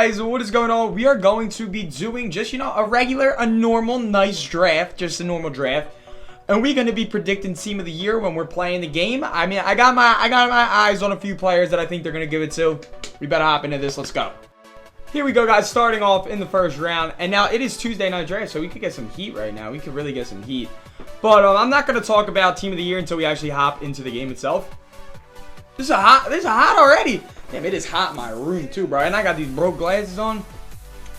guys, what is going on? We are going to be doing just, a normal, nice draft. Just a normal draft. And we're going to be predicting team of the year when we're playing the game. I mean, I got my eyes on a few players that I think they're going to give it to. We better hop into this. Let's go. Here we go, guys, starting off in the first round. And now it is Tuesday night draft, so we could get some heat right now. We could really get some heat. But I'm not going to talk about team of the year until we actually hop into the game itself. This is hot already. Damn, it is hot in my room too, bro. And I got these broke glasses on.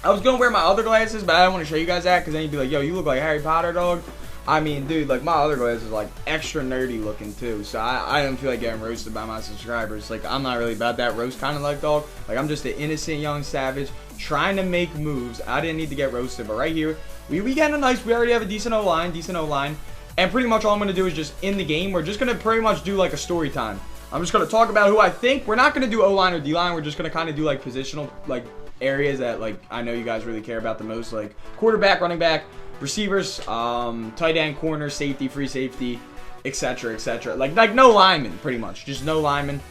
I was going to wear my other glasses, but I don't want to show you guys that because then you'd be like, yo, you look like Harry Potter, dog. I mean, dude, like, my other glasses are, like, extra nerdy looking, too. So I don't feel like getting roasted by my subscribers. Like, I'm not really about that roast kind of like, dog. Like, I'm just an innocent young savage trying to make moves. I didn't need to get roasted. But right here, we getting a nice, we already have a decent O-line. And pretty much all I'm going to do is just in the game, we're just going to pretty much do, like, a story time. I'm just going to talk about who I think. We're not going to do O-line or D-line. We're just going to kind of do, like, positional, like, areas that, like, I know you guys really care about the most. Like, quarterback, running back, receivers, tight end, corner, safety, free safety, etc., etc. Like no linemen, pretty much. Just no linemen.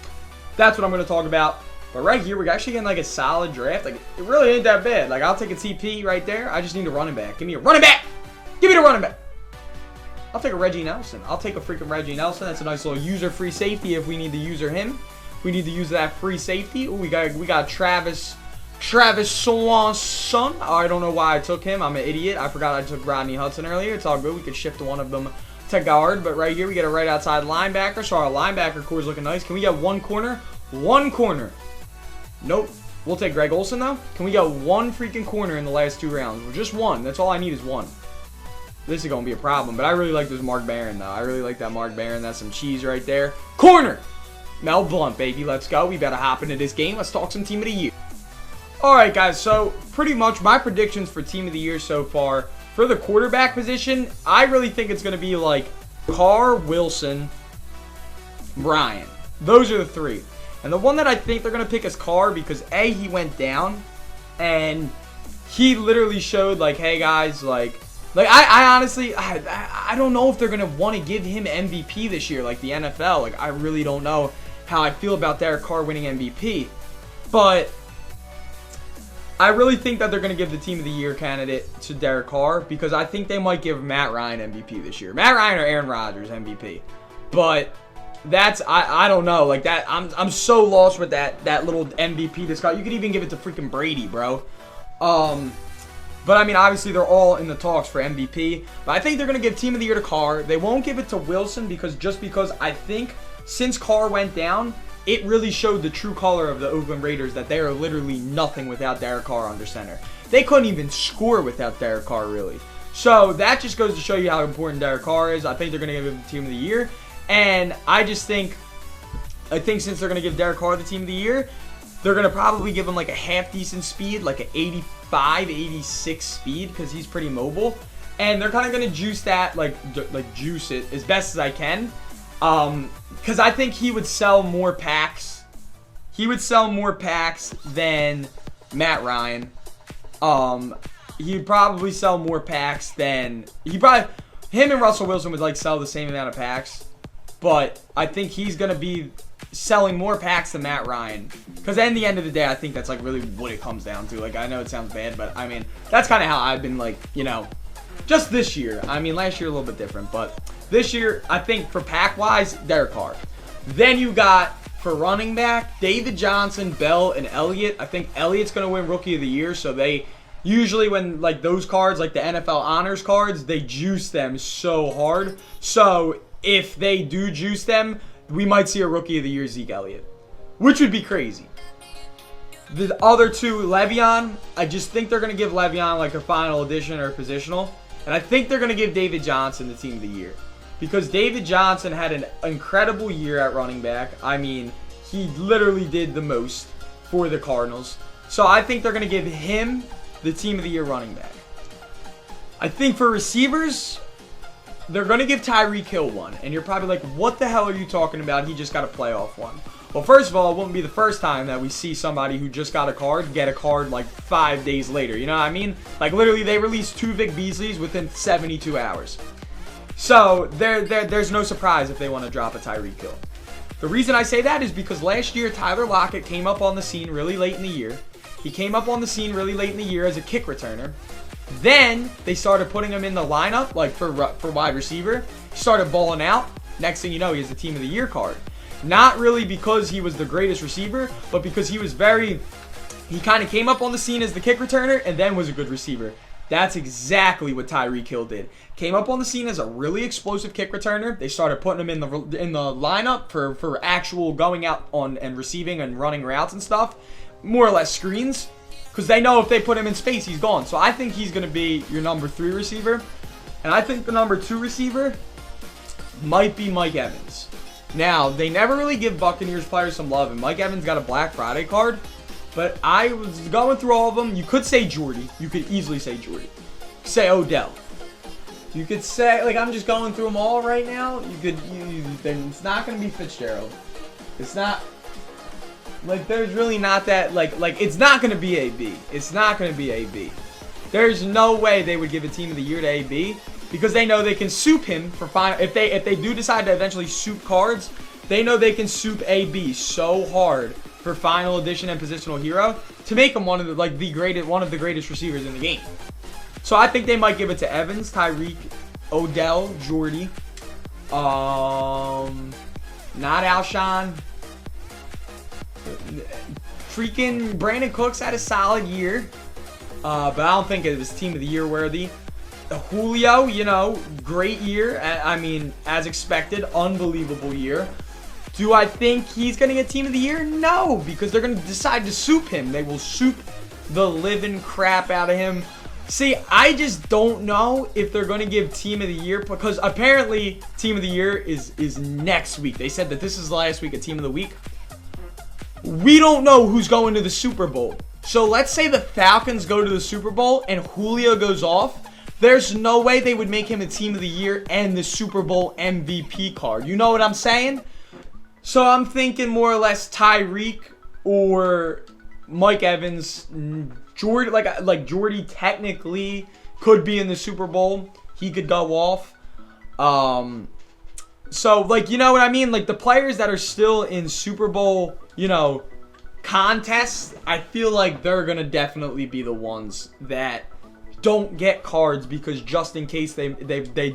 That's what I'm going to talk about. But right here, we're actually getting, like, a solid draft. Like, it really ain't that bad. Like, I'll take a TP right there. I just need a running back. Give me a running back. Give me the running back. I'll take a Reggie Nelson. I'll take a freaking Reggie Nelson. That's a nice little user free safety if we need to user him. We need to use that free safety. Ooh, we got Travis Swanson. I don't know why I took him. I'm an idiot. I forgot I took Rodney Hudson earlier. It's all good. We could shift one of them to guard. But right here, we get a right outside linebacker. So our linebacker core is looking nice. Can we get one corner? One corner. Nope. We'll take Greg Olsen, though. Can we get one freaking corner in the last 2 rounds? Well, just one. That's all I need is one. This is going to be a problem. But I really like this Mark Barron, though. I really like that Mark Barron. That's some cheese right there. Corner! Mel Blount, baby. Let's go. We better hop into this game. Let's talk some team of the year. Alright, guys. So, pretty much my predictions for team of the year so far. For the quarterback position, I really think it's going to be like Carr, Wilson, Brian. Those are the 3. And the one that I think they're going to pick is Carr because, A, he went down. And he literally showed, like, hey, guys, like I honestly, I don't know if they're going to want to give him MVP this year, like the NFL. Like, I really don't know how I feel about Derek Carr winning MVP. But I really think that they're going to give the team of the year candidate to Derek Carr because I think they might give Matt Ryan MVP this year. Matt Ryan or Aaron Rodgers MVP. But that's, I don't know. Like, that, I'm so lost with that little MVP discussion. You could even give it to freaking Brady, bro. But, I mean, obviously, they're all in the talks for MVP. But I think they're going to give Team of the Year to Carr. They won't give it to Wilson because I think since Carr went down, it really showed the true color of the Oakland Raiders that they are literally nothing without Derek Carr under center. They couldn't even score without Derek Carr, really. So, that just goes to show you how important Derek Carr is. I think they're going to give him the Team of the Year. And I think since they're going to give Derek Carr the Team of the Year, they're going to probably give him like a half decent speed, like an 85, 86 speed because he's pretty mobile. And they're kind of going to juice that, like juice it as best as I can. Because I think he would sell more packs. He would sell more packs than Matt Ryan. He'd probably sell more packs than... Him and Russell Wilson would like sell the same amount of packs. But I think he's going to be selling more packs than Matt Ryan. Because at the end of the day, I think that's like really what it comes down to. Like, I know it sounds bad, but I mean, that's kind of how I've been like, just this year. I mean, last year a little bit different, but this year, I think for pack-wise, Derek Carr. Then you got, for running back, David Johnson, Bell, and Elliott. I think Elliott's going to win Rookie of the Year, so they usually when, like, those cards, like the NFL Honors cards, they juice them so hard. So, if they do juice them, we might see a Rookie of the Year Zeke Elliott, which would be crazy. The other 2, Le'Veon, I just think they're going to give Le'Veon like a final edition or a positional. And I think they're going to give David Johnson the Team of the Year. Because David Johnson had an incredible year at running back. I mean, he literally did the most for the Cardinals. So I think they're going to give him the Team of the Year running back. I think for receivers, they're going to give Tyreek Hill one. And you're probably like, what the hell are you talking about? He just got a playoff one. Well, first of all, it wouldn't be the first time that we see somebody who just got a card get a card like 5 days later. You know what I mean? Like, literally, they released 2 Vic Beasleys within 72 hours. So, there's no surprise if they want to drop a Tyreek Hill. The reason I say that is because last year, Tyler Lockett came up on the scene really late in the year. He came up on the scene really late in the year as a kick returner. Then they started putting him in the lineup, like for wide receiver. He started balling out. Next thing you know, he has a Team of the Year card. Not really because he was the greatest receiver, but because he kind of came up on the scene as the kick returner and then was a good receiver. That's exactly what Tyreek Hill did. Came up on the scene as a really explosive kick returner. They started putting him in the lineup for actual going out on and receiving and running routes and stuff. More or less screens. Because they know if they put him in space, he's gone. So I think he's going to be your number 3 receiver. And I think the number 2 receiver might be Mike Evans. Now, they never really give Buccaneers players some love. And Mike Evans got a Black Friday card. But I was going through all of them. You could say Jordy. You could easily say Jordy. Say Odell. You could say, like, I'm just going through them all right now. Then it's not going to be Fitzgerald. It's not. Like, there's really not that, like, it's not going to be AB. It's not going to be AB. There's no way they would give a Team of the Year to AB because they know they can soup him for final. If they do decide to eventually soup cards, they know they can soup AB so hard for Final Edition and Positional Hero to make him one of the greatest receivers in the game. So I think they might give it to Evans, Tyreek, Odell, Jordy, not Alshon. Freaking Brandon Cooks had a solid year, but I don't think it was Team of the Year worthy. Julio, you know, great year. I mean, as expected, unbelievable year. Do I think he's going to get Team of the Year? No, because they're going to decide to soup him. They will soup the living crap out of him. See, I just don't know if they're going to give Team of the Year because apparently Team of the Year is next week. They said that this is the last week of Team of the Week. We don't know who's going to the Super Bowl. So let's say the Falcons go to the Super Bowl and Julio goes off. There's no way they would make him a Team of the Year and the Super Bowl MVP card. You know what I'm saying? So I'm thinking more or less Tyreek or Mike Evans. Jordy, like Jordy technically could be in the Super Bowl. He could go off. So, like, you know what I mean? Like, the players that are still in Super Bowl, you know, contests, I feel like they're going to definitely be the ones that don't get cards because just in case they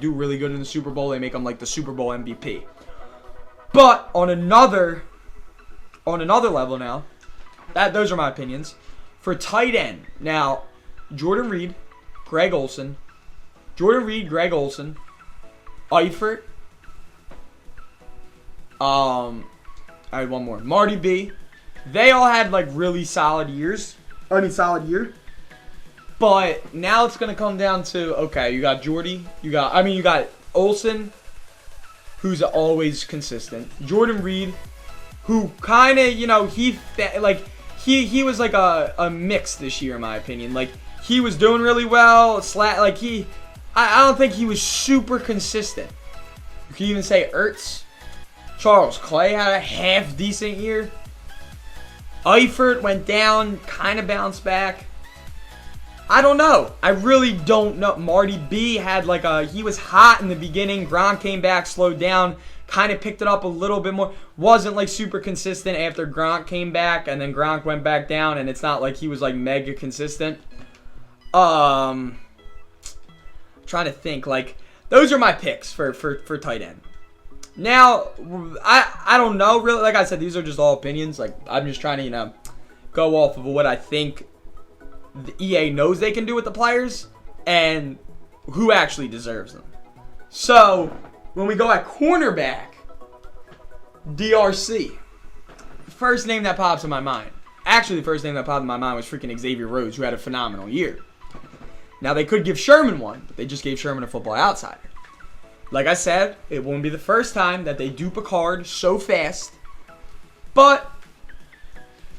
do really good in the Super Bowl, they make them, like, the Super Bowl MVP. But on another level now, those are my opinions. For tight end, now, Jordan Reed, Greg Olsen, Eifert, I had one more. Marty B. They all had like really solid years. Solid year. But now it's gonna come down to okay, you got Jordy, you got Olsen, who's always consistent. Jordan Reed, who kind of, you know, he was like a mix this year in my opinion. Like he was doing really well. I don't think he was super consistent. You can even say Ertz. Charles Clay had a half decent year. Eifert went down, kind of bounced back. I don't know. I really don't know. Marty B had he was hot in the beginning. Gronk came back, slowed down, kind of picked it up a little bit more. Wasn't like super consistent after Gronk came back, and then Gronk went back down, and it's not like he was like mega consistent. Trying to think. Like those are my picks for tight end. Now, I don't know, really. Like I said, these are just all opinions. Like, I'm just trying to, you know, go off of what I think the EA knows they can do with the players and who actually deserves them. So, when we go at cornerback, DRC. First name that pops in my mind. Actually, the first name that popped in my mind was freaking Xavier Rhodes, who had a phenomenal year. Now, they could give Sherman one, but they just gave Sherman a Football Outsider. Like I said, it won't be the first time that they dupe a card so fast. But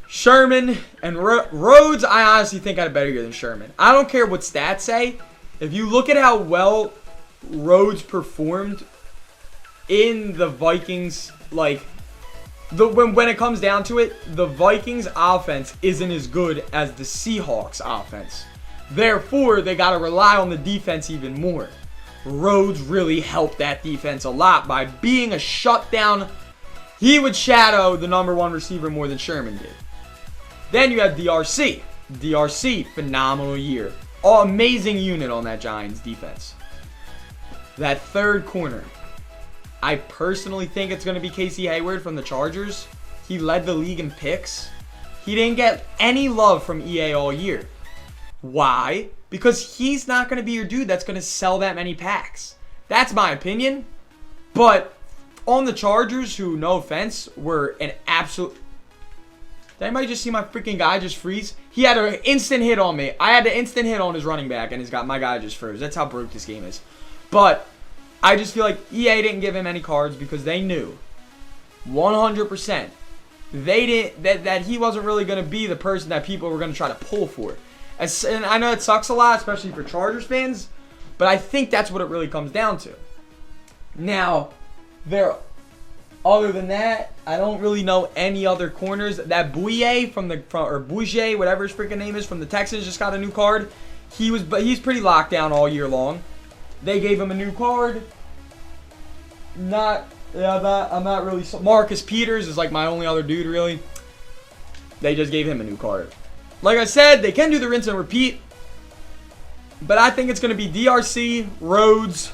Sherman and Rhodes, I honestly think had a better year than Sherman. I don't care what stats say. If you look at how well Rhodes performed in the Vikings, like when it comes down to it, the Vikings offense isn't as good as the Seahawks offense. Therefore, they got to rely on the defense even more. Rhodes really helped that defense a lot by being a shutdown. He would shadow the number one receiver more than Sherman did. Then you have DRC. DRC, phenomenal year. Oh, amazing unit on that Giants defense. That third corner, I personally think it's going to be Casey Hayward from the Chargers. He led the league in picks. He didn't get any love from EA all year. Why? Because he's not going to be your dude that's going to sell that many packs. That's my opinion. But on the Chargers, who, no offense, were an absolute... Did anybody just see my freaking guy just freeze? He had an instant hit on me. I had an instant hit on his running back, and my guy just froze. That's how broke this game is. But I just feel like EA didn't give him any cards because they knew 100% that he wasn't really going to be the person that people were going to try to pull for. And I know it sucks a lot, especially for Chargers fans, but I think that's what it really comes down to. Now, other than that, I don't really know any other corners. That Bouye or Bouye, whatever his freaking name is, from the Texans just got a new card. He's pretty locked down all year long. They gave him a new card. I'm not really. Marcus Peters is like my only other dude, really. They just gave him a new card. Like I said, they can do the rinse and repeat. But I think it's going to be DRC, Rhodes,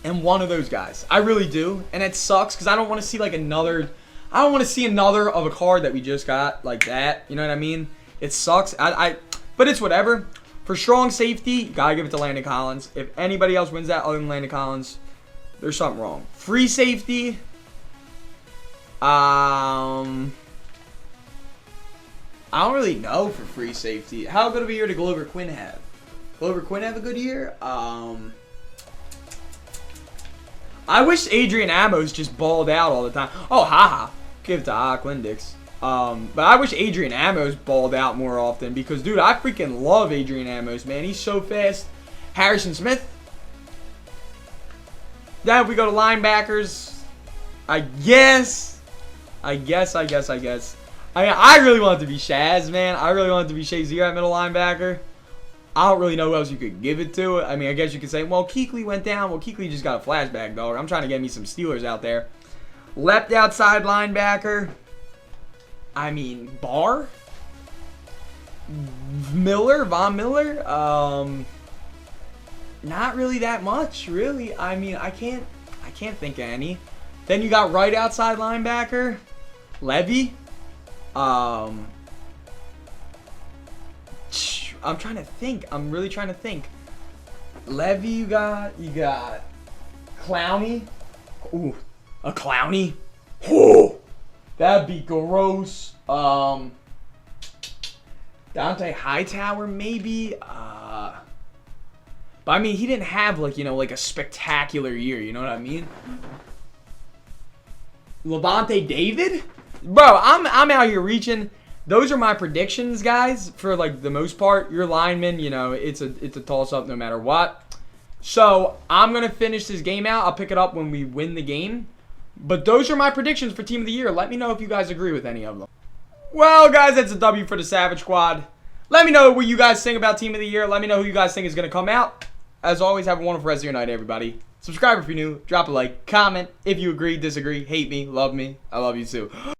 and one of those guys. I really do. And it sucks because I don't want to see like another. I don't want to see another of a card that we just got like that. You know what I mean? It sucks. But it's whatever. For strong safety, gotta give it to Landon Collins. If anybody else wins that other than Landon Collins, there's something wrong. Free safety. I don't really know for free safety. How good of a year did Glover Quinn have? Glover Quinn have a good year? I wish Adrian Amos just balled out all the time. Oh, haha. Give it to Quindix. But I wish Adrian Amos balled out more often because, dude, I freaking love Adrian Amos, man. He's so fast. Harrison Smith. Then if we go to linebackers, I guess. I really want it to be Shaz, man. I really want it to be Shazier at middle linebacker. I don't really know who else you could give it to. I mean, I guess you could say, well, Kuechly went down. Well, Kuechly just got a flashback, dog. I'm trying to get me some Steelers out there. Left outside linebacker. I mean, Barr? Von Miller? Not really that much, really. I mean, I can't think of any. Then you got right outside linebacker. Levy. I'm trying to think. I'm really trying to think. Levy, you got Clowney. Ooh, a Clowney. Oh, that'd be gross. Dante Hightower, maybe. But I mean, he didn't have like a spectacular year. You know what I mean? Levante David, bro. I'm out here reaching. Those are my predictions, guys. For like the most part, your lineman, it's a toss up no matter what. So I'm gonna finish this game out. I'll pick it up when we win the game. But those are my predictions for Team of the Year. Let me know if you guys agree with any of them. Well, guys, that's a W for the Savage Squad. Let me know what you guys think about Team of the Year. Let me know who you guys think is gonna come out. As always, have a wonderful rest of your night, everybody. Subscribe if you're new. Drop a like. Comment if you agree, disagree, hate me, love me. I love you too.